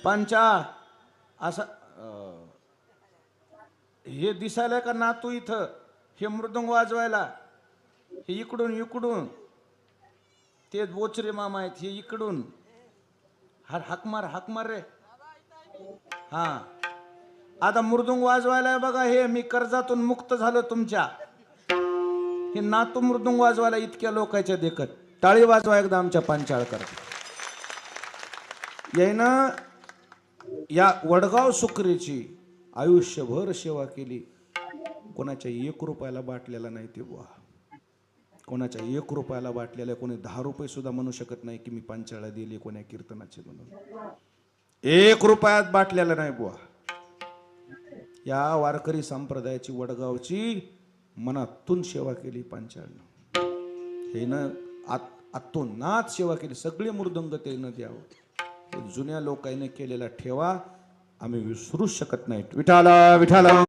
पंचाळ असं हे दिसायला का नातू इथं हे मृदुंग वाजवायला, हे इकडून इकडून, ते बोचरे मामा आहेत हे इकडून. हाक मार रे. हा आता मृदुंग वाजवायला बघा, हे मी कर्जातून मुक्त झालो तुमच्या. हे नातू मृदुंग वाजवायला इतक्या लोकांच्या देखत. टाळी वाजवा एकदा आमच्या पंचाळकर. यायनं या वडगाव सुकरीची आयुष्यभर सेवा केली. कोणाच्या 1 रुपयाला बाटलेला नाही ते बुवा. कोणाच्या 1 रुपयाला बाटलेला, कोणी 10 रुपये सुद्धा म्हणू शकत नाही की मी पंचाळा दिली कोण्या कीर्तनाचे म्हणून. 1 रुपयात बाटलेला नाही बुवा. या वारकरी संप्रदायाची वडगावची मनातून सेवा केली पंचाळनं. हे न आतोनात सेवा केली. सगळे मृदंग त्यानं द्यावं. जुन्या लोकांनी केलेला ठेवा आम्ही विसरूच शकत नाहीत. विठाला विठाला.